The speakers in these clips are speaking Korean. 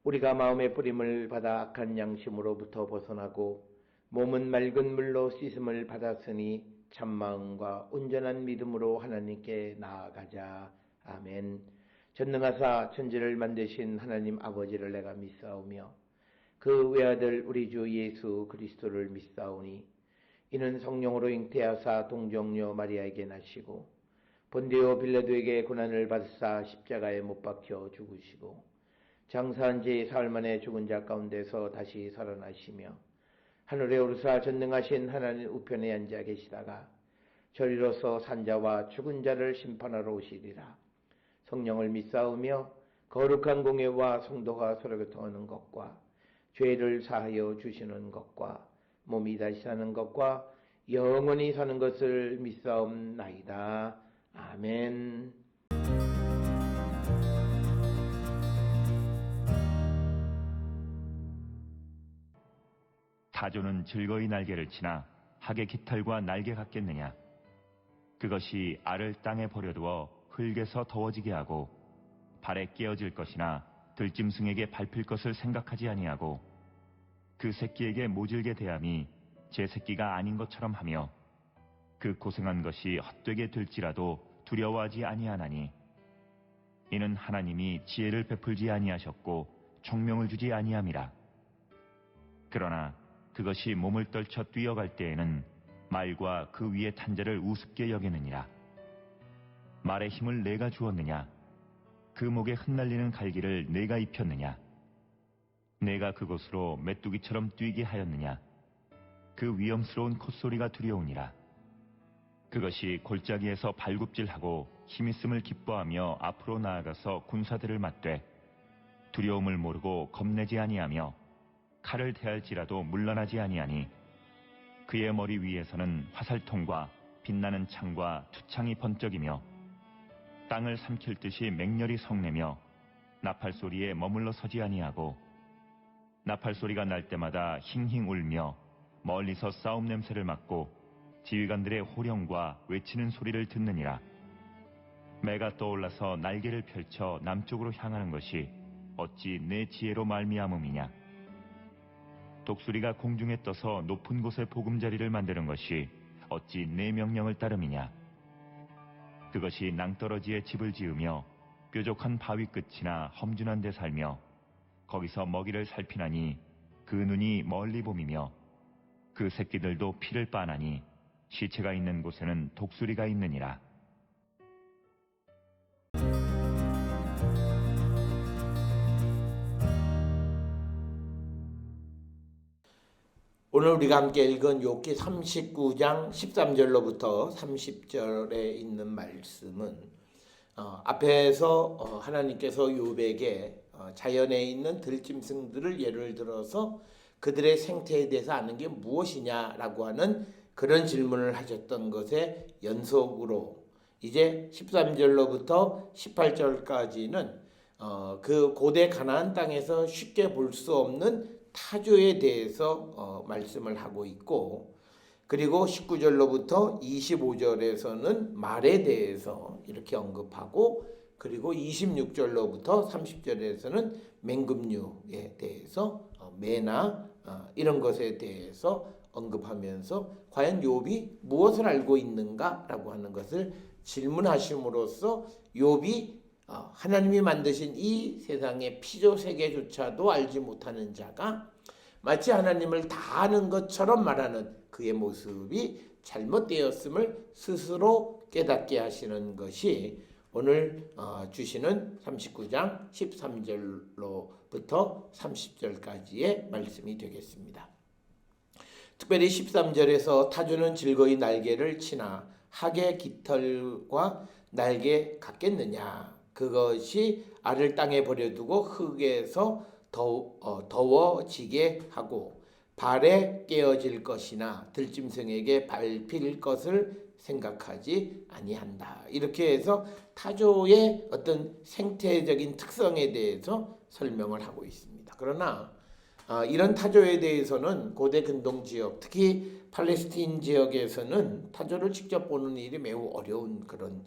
우리가 마음의 뿌림을 받아 악한 양심으로부터 벗어나고 몸은 맑은 물로 씻음을 받았으니 참마음과 온전한 믿음으로 하나님께 나아가자. 아멘. 전능하사 천지를 만드신 하나님 아버지를 내가 믿사오며 그 외아들 우리 주 예수 그리스도를 믿사오니 이는 성령으로 잉태하사 동정녀 마리아에게 나시고 본디오 빌라도에게 고난을 받으사 십자가에 못 박혀 죽으시고 장사한 지 사흘 만에 죽은 자 가운데서 다시 살아나시며 하늘에 오르사 전능하신 하나님 우편에 앉아 계시다가 저리로서 산자와 죽은 자를 심판하러 오시리라. 성령을 믿사오며 거룩한 공예와 성도가 서로 교통하는 것과 죄를 사하여 주시는 것과 몸이 다시 사는 것과 영원히 사는 것을 믿사옵나이다. 아멘. 타조는 즐거이 날개를 치나 학의 깃털과 날개 같겠느냐. 그것이 알을 땅에 버려두어 흙에서 더워지게 하고 발에 깨어질 것이나 들짐승에게 밟힐 것을 생각하지 아니하고 그 새끼에게 모질게 대함이 제 새끼가 아닌 것처럼 하며 그 고생한 것이 헛되게 될지라도 두려워하지 아니하나니 이는 하나님이 지혜를 베풀지 아니하셨고 총명을 주지 아니함이라. 그러나 그것이 몸을 떨쳐 뛰어갈 때에는 말과 그 위에 탄 자를 우습게 여기느니라. 말의 힘을 내가 주었느냐? 그 목에 흩날리는 갈기를 내가 입혔느냐? 내가 그곳으로 메뚜기처럼 뛰게 하였느냐? 그 위험스러운 콧소리가 두려우니라. 그것이 골짜기에서 발굽질하고 힘있음을 기뻐하며 앞으로 나아가서 군사들을 맞되 두려움을 모르고 겁내지 아니하며 칼을 대할지라도 물러나지 아니하니 그의 머리 위에서는 화살통과 빛나는 창과 투창이 번쩍이며 땅을 삼킬 듯이 맹렬히 성내며 나팔 소리에 머물러 서지 아니하고 나팔 소리가 날 때마다 힝힝 울며 멀리서 싸움 냄새를 맡고 지휘관들의 호령과 외치는 소리를 듣느니라. 매가 떠올라서 날개를 펼쳐 남쪽으로 향하는 것이 어찌 내 지혜로 말미암음이냐. 독수리가 공중에 떠서 높은 곳에 보금자리를 만드는 것이 어찌 내 명령을 따름이냐. 그것이 낭떠러지에 집을 지으며 뾰족한 바위 끝이나 험준한 데 살며 거기서 먹이를 살피나니 그 눈이 멀리 봄이며 그 새끼들도 피를 빠나니 시체가 있는 곳에는 독수리가 있느니라. 오늘 우리가 함께 읽은 욥기 39장 13절로부터 30절에 있는 말씀은 앞에서 하나님께서 욥에게 자연에 있는 들짐승들을 예를 들어서 그들의 생태에 대해서 아는 게 무엇이냐라고 하는 그런 질문을 하셨던 것의 연속으로 이제 13절로부터 18절까지는 그 고대 가나안 땅에서 쉽게 볼 수 없는 타조에 대해서 말씀을 하고 있고, 그리고 19절로부터 25절에서는 말에 대해서 이렇게 언급하고, 그리고 26절로부터 30절에서는 맹금류에 대해서 매나 이런 것에 대해서 언급하면서 과연 욥이 무엇을 알고 있는가라고 하는 것을 질문하심으로써 욥이 하나님이 만드신 이 세상의 피조 세계조차도 알지 못하는 자가 마치 하나님을 다 아는 것처럼 말하는 그의 모습이 잘못되었음을 스스로 깨닫게 하시는 것이 오늘 주시는 39장 13절로부터 30절까지의 말씀이 되겠습니다. 특별히 13절에서 타조는 즐거이 날개를 치나 학의 깃털과 날개 같겠느냐. 그것이 알을 땅에 버려두고 흙에서 더워지게 하고 발에 깨어질 것이나 들짐승에게 밟힐 것을 생각하지 아니한다. 이렇게 해서 타조의 어떤 생태적인 특성에 대해서 설명을 하고 있습니다. 그러나 이런 타조에 대해서는 고대 근동 지역, 특히 팔레스타인 지역에서는 타조를 직접 보는 일이 매우 어려운 그런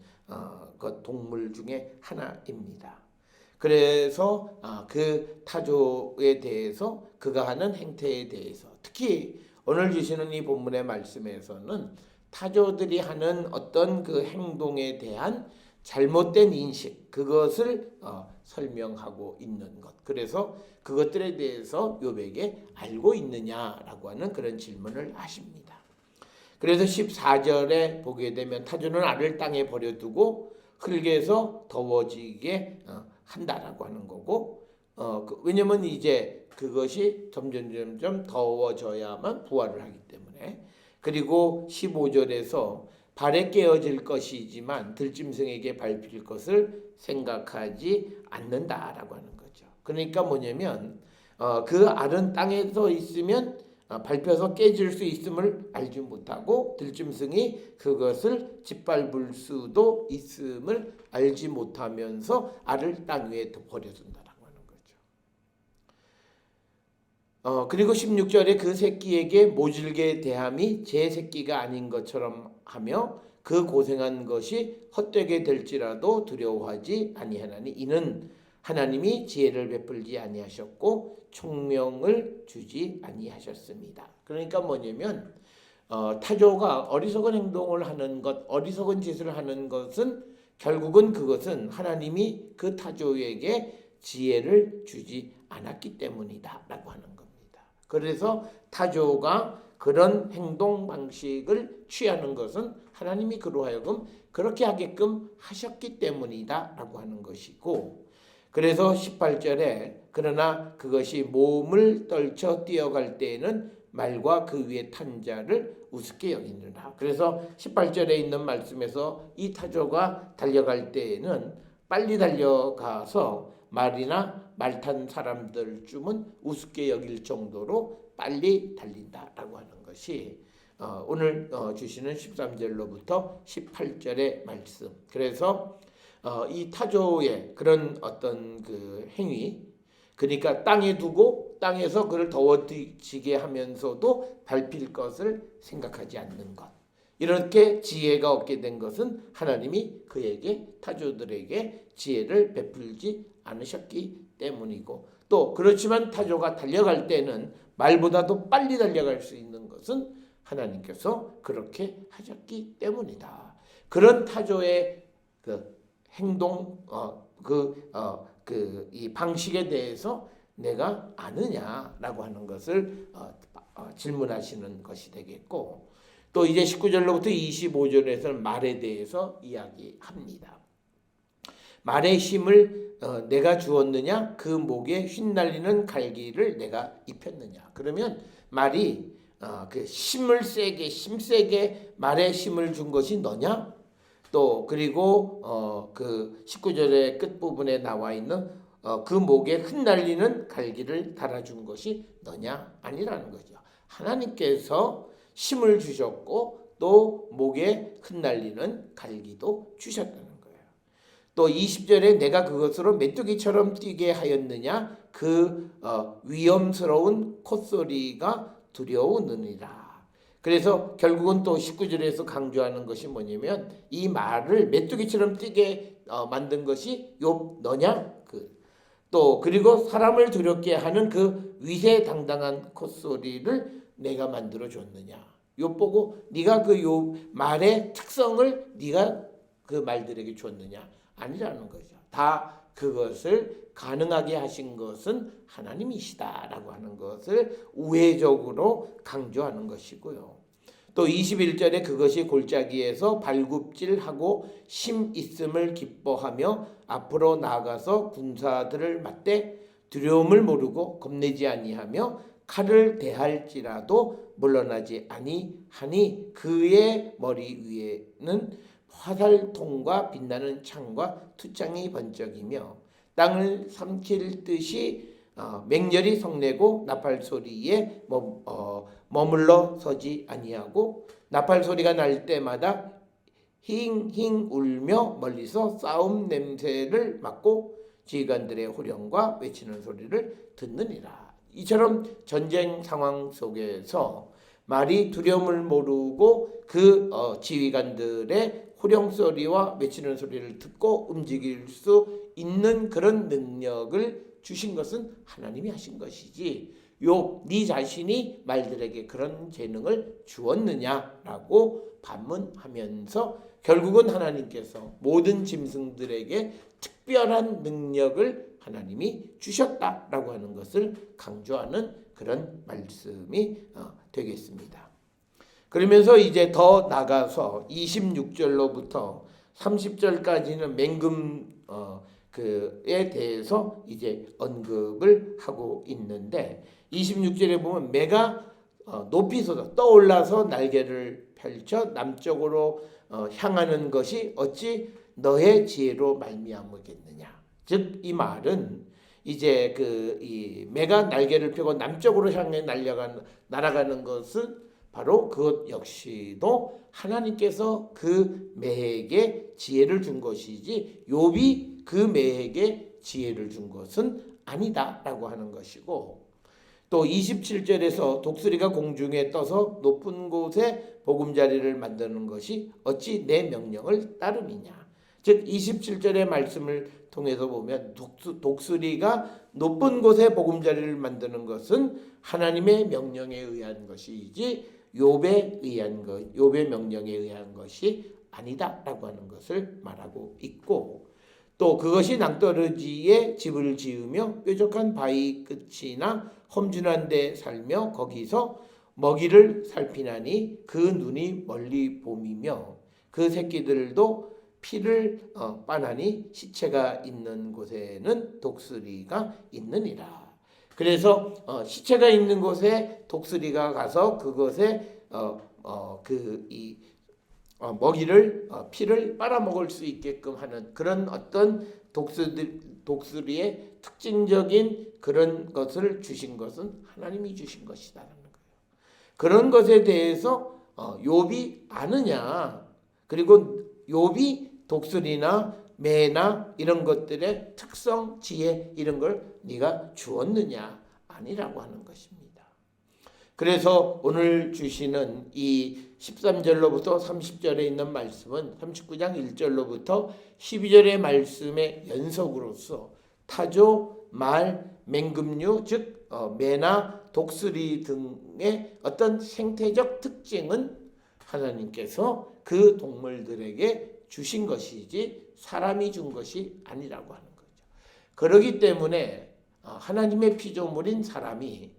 동물 중에 하나입니다. 그래서 그 타조에 대해서 그가 하는 행태에 대해서 특히 오늘 주시는 이 본문의 말씀에서는 타조들이 하는 어떤 그 행동에 대한 잘못된 인식 그것을 설명하고 있는 것. 그래서 그것들에 대해서 욥에게 알고 있느냐라고 하는 그런 질문을 하십니다. 그래서 14절에 보게 되면 타조는 알을 땅에 버려두고 흙에서 더워지게 한다라고 하는 거고 왜냐면 이제 그것이 점점 더워져야만 부활을 하기 때문에 그리고 15절에서 발에 깨어질 것이지만 들짐승에게 밟힐 것을 생각하지 않는다라고 하는 거죠. 그러니까 뭐냐면 그 알은 땅에서 있으면 밟혀서 깨질 수 있음을 알지 못하고 들짐승이 그것을 짓밟을 수도 있음을 알지 못하면서 알을 땅 위에 버려둔다라고 하는 거죠. 그리고 16절에 그 새끼에게 모질게 대함이 제 새끼가 아닌 것처럼 하며 그 고생한 것이 헛되게 될지라도 두려워하지 아니하나니 이는 하나님이 지혜를 베풀지 아니하셨고 총명을 주지 아니하셨습니다. 그러니까 뭐냐면 타조가 어리석은 행동을 하는 것, 어리석은 짓을 하는 것은 결국은 그것은 하나님이 그 타조에게 지혜를 주지 않았기 때문이다라고 하는 겁니다. 그래서 타조가 그런 행동 방식을 취하는 것은 하나님이 그로 하여금 그렇게 하게끔 하셨기 때문이다라고 하는 것이고 그래서 18절에 그러나 그것이 몸을 떨쳐 뛰어갈 때에는 말과 그 위에 탄 자를 우습게 여기느라. 그래서 18절에 있는 말씀에서 이 타조가 달려갈 때에는 빨리 달려가서 말이나 말 탄 사람들쯤은 우습게 여길 정도로 빨리 달린다라고 하는 것이 오늘 주시는 13절로부터 18절의 말씀. 그래서 이 타조의 그런 어떤 그 행위, 그러니까 땅에 두고 땅에서 그를 더워지게 하면서도 밟힐 것을 생각하지 않는 것. 이렇게 지혜가 얻게 된 것은 하나님이 그에게 타조들에게 지혜를 베풀지 않으셨기 때문이고 또 그렇지만 타조가 달려갈 때는 말보다도 빨리 달려갈 수 있는 것은 하나님께서 그렇게 하셨기 때문이다. 그런 타조의 그 행동 이 방식에 대해서 내가 아느냐라고 하는 것을 질문하시는 것이 되겠고 또 이제 19절로부터 25절에서는 말에 대해서 이야기합니다. 말의 힘을 내가 주었느냐 그 목에 휘날리는 갈기를 내가 입혔느냐. 그러면 말이 그 힘세게 말에 힘을 준 것이 너냐? 또 그리고 그 19절의 끝부분에 나와 있는 그 목에 흩날리는 갈기를 달아준 것이 너냐? 아니라는 거죠. 하나님께서 힘을 주셨고 또 목에 흩날리는 갈기도 주셨다는 거예요. 또 20절에 내가 그것으로 메뚜기처럼 뛰게 하였느냐? 그 위험스러운 콧소리가 두려우느니라. 그래서 결국은 또 19절에서 강조하는 것이 뭐냐면 이 말을 메뚜기처럼 뛰게 만든 것이 욥 너냐? 또 그리고 사람을 두렵게 하는 그 위세당당한 콧소리를 내가 만들어 줬느냐? 욥 보고 네가 그 욥 말의 특성을 네가 그 말들에게 줬느냐? 아니라는 거죠. 다 그것을 가능하게 하신 것은 하나님이시다라고 하는 것을 우회적으로 강조하는 것이고요. 또 21절에 그것이 골짜기에서 발굽질하고 힘 있음을 기뻐하며 앞으로 나아가서 군사들을 맞대 두려움을 모르고 겁내지 아니하며 칼을 대할지라도 물러나지 아니하니 그의 머리 위에는 화살통과 빛나는 창과 투창이 번쩍이며 땅을 삼킬 듯이 맹렬히 성내고 나팔 소리에 머물러 서지 아니하고 나팔 소리가 날 때마다 힝힝 울며 멀리서 싸움 냄새를 맡고 지휘관들의 호령과 외치는 소리를 듣느니라. 이처럼 전쟁 상황 속에서 말이 두려움을 모르고 그 지휘관들의 호령 소리와 외치는 소리를 듣고 움직일 수 있는 그런 능력을 주신 것은 하나님이 하신 것이지 욥 네 자신이 말들에게 그런 재능을 주었느냐라고 반문하면서 결국은 하나님께서 모든 짐승들에게 특별한 능력을 하나님이 주셨다라고 하는 것을 강조하는 그런 말씀이 되겠습니다. 그러면서 이제 더 나가서 26절로부터 30절까지는 맹금에 대해서 이제 언급을 하고 있는데 26절에 보면 매가 높이 솟아 떠올라서 날개를 펼쳐 남쪽으로 향하는 것이 어찌 너의 지혜로 말미암으겠느냐. 즉 이 말은 이제 이 매가 날개를 펴고 남쪽으로 향해 날아가는 것은 바로 그것 역시도 하나님께서 그 매에게 지혜를 준 것이지 욥이 그 매에게 지혜를 준 것은 아니다라고 하는 것이고 또 27절에서 독수리가 공중에 떠서 높은 곳에 보금자리를 만드는 것이 어찌 내 명령을 따름이냐. 즉 27절의 말씀을 통해서 보면 독수리가 높은 곳에 보금자리를 만드는 것은 하나님의 명령에 의한 것이지 욥의 명령에 의한 것이 아니다라고 하는 것을 말하고 있고 또 그것이 낭떠러지에 집을 지으며 뾰족한 바위 끝이나 험준한 데 살며 거기서 먹이를 살피나니 그 눈이 멀리 봄이며 그 새끼들도 피를 빠나니 시체가 있는 곳에는 독수리가 있느니라. 그래서 시체가 있는 곳에 독수리가 가서 그것에 먹이를 피를 빨아먹을 수 있게끔 하는 그런 어떤 독수리의 특징적인 그런 것을 주신 것은 하나님이 주신 것이다라는 거예요. 그런 것에 대해서 욥이 아느냐? 그리고 욥이 독수리나 매나 이런 것들의 특성, 지혜 이런 걸 네가 주었느냐? 아니라고 하는 것입니다. 그래서 오늘 주시는 이 13절로부터 30절에 있는 말씀은 39장 1절로부터 12절의 말씀의 연속으로서 타조, 말, 맹금류 즉 매나 독수리 등의 어떤 생태적 특징은 하나님께서 그 동물들에게 주신 것이지 사람이 준 것이 아니라고 하는 거죠. 그렇기 때문에 하나님의 피조물인 사람이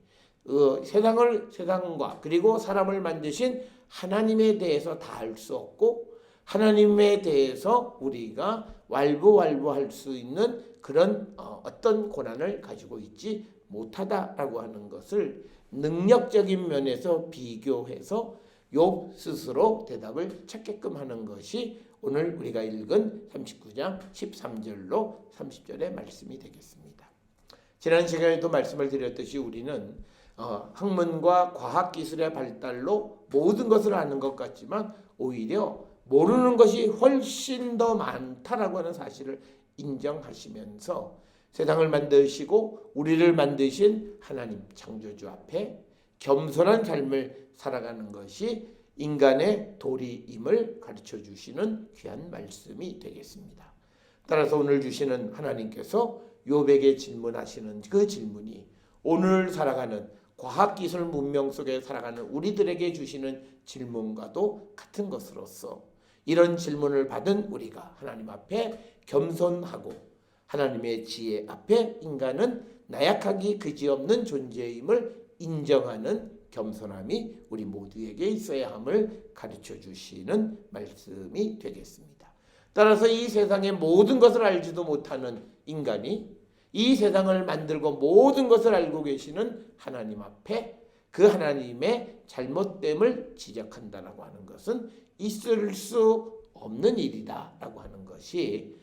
세상과 그리고 사람을 만드신 하나님에 대해서 다 알 수 없고 하나님에 대해서 우리가 왈부왈부할 수 있는 그런 어떤 고난을 가지고 있지 못하다라고 하는 것을 능력적인 면에서 비교해서 욥 스스로 대답을 찾게끔 하는 것이 오늘 우리가 읽은 39장 13절로 30절의 말씀이 되겠습니다. 지난 시간에도 말씀을 드렸듯이 우리는 학문과 과학기술의 발달로 모든 것을 아는 것 같지만 오히려 모르는 것이 훨씬 더 많다라고 하는 사실을 인정하시면서 세상을 만드시고 우리를 만드신 하나님 창조주 앞에 겸손한 삶을 살아가는 것이 인간의 도리임을 가르쳐 주시는 귀한 말씀이 되겠습니다. 따라서 오늘 주시는 하나님께서 욥에게 질문하시는 그 질문이 오늘 살아가는 과학기술 문명 속에 살아가는 우리들에게 주시는 질문과도 같은 것으로서 이런 질문을 받은 우리가 하나님 앞에 겸손하고 하나님의 지혜 앞에 인간은 나약하기 그지없는 존재임을 인정하는 겸손함이 우리 모두에게 있어야 함을 가르쳐 주시는 말씀이 되겠습니다. 따라서 이 세상의 모든 것을 알지도 못하는 인간이 이 세상을 만들고 모든 것을 알고 계시는 하나님 앞에 그 하나님의 잘못됨을 지적한다라고 하는 것은 있을 수 없는 일이다라고 하는 것이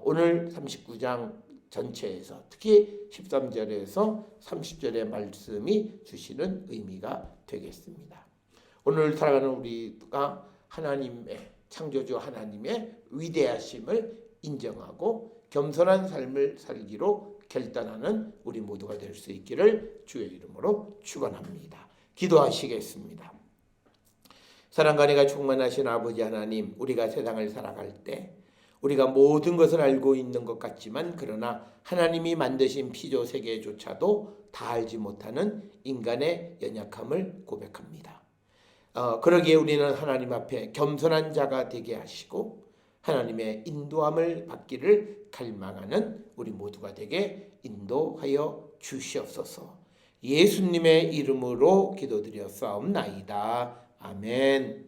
오늘 39장 전체에서 특히 13절에서 30절의 말씀이 주시는 의미가 되겠습니다. 오늘 살아가는 우리가 하나님의 창조주 하나님의 위대하심을 인정하고 겸손한 삶을 살기로 결단하는 우리 모두가 될 수 있기를 주의 이름으로 축원합니다. 기도하시겠습니다. 사랑과 은혜가 충만하신 아버지 하나님, 우리가 세상을 살아갈 때 우리가 모든 것을 알고 있는 것 같지만 그러나 하나님이 만드신 피조 세계조차도 다 알지 못하는 인간의 연약함을 고백합니다. 그러기에 우리는 하나님 앞에 겸손한 자가 되게 하시고 하나님의 인도함을 받기를 갈망하는 우리 모두가 되게 인도하여 주시옵소서. 예수님의 이름으로 기도드렸사옵나이다. 아멘.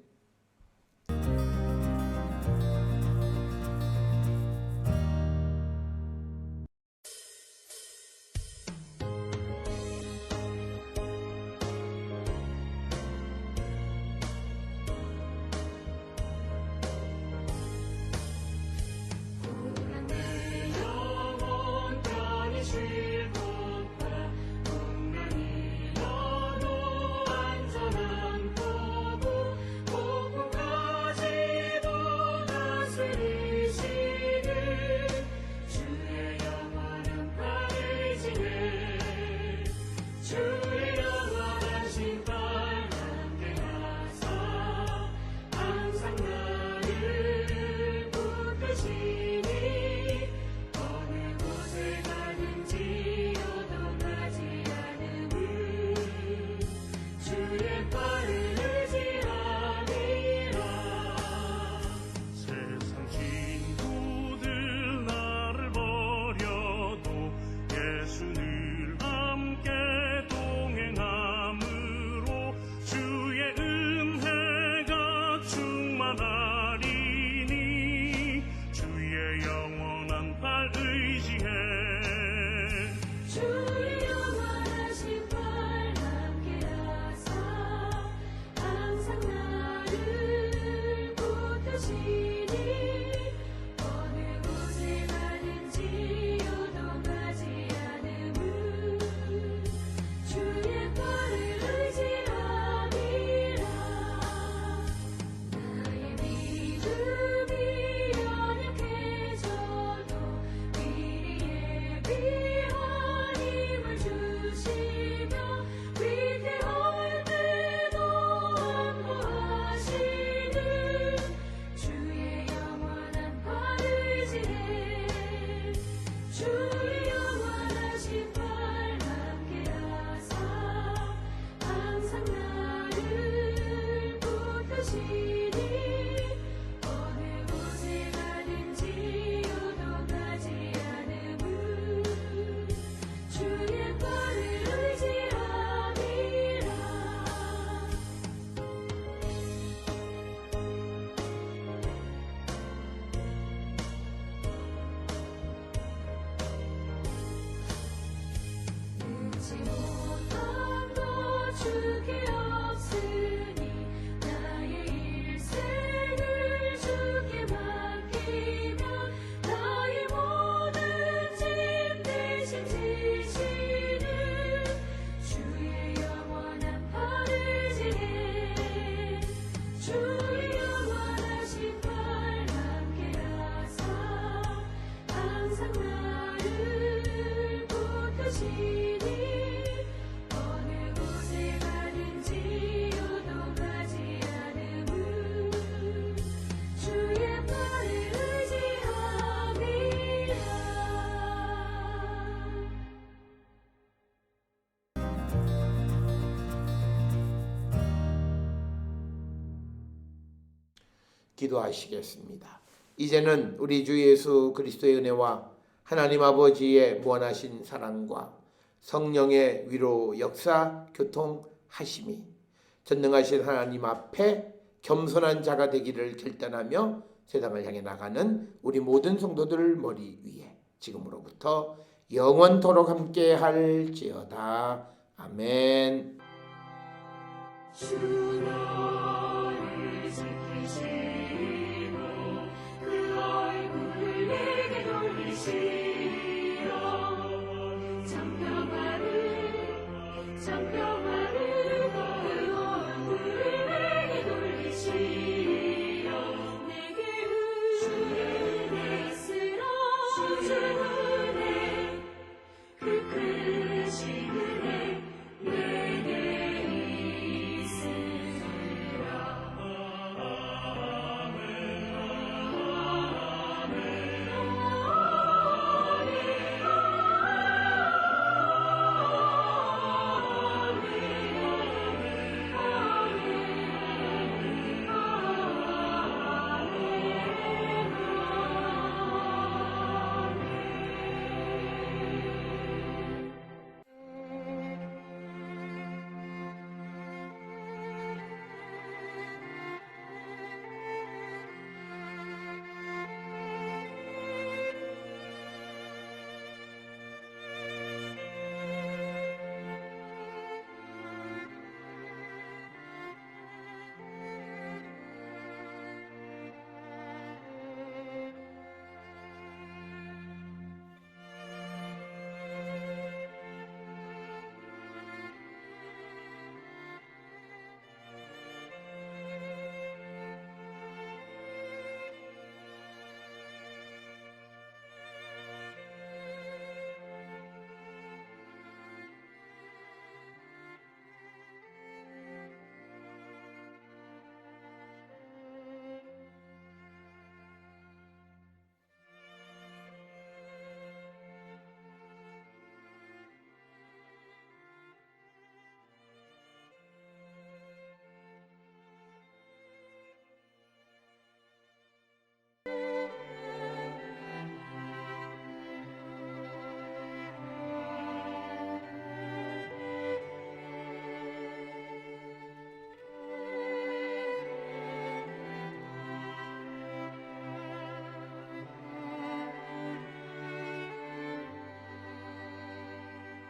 기도하시겠습니다. 이제는 우리 주 예수 그리스도의 은혜와 하나님 아버지의 무한하신 사랑과 성령의 위로 역사 교통하심이 전능하신 하나님 앞에 겸손한 자가 되기를 결단하며 세상을 향해 나가는 우리 모든 성도들 머리 위에 지금으로부터 영원토록 함께 할지어다. 아멘. 주 너를 지키시리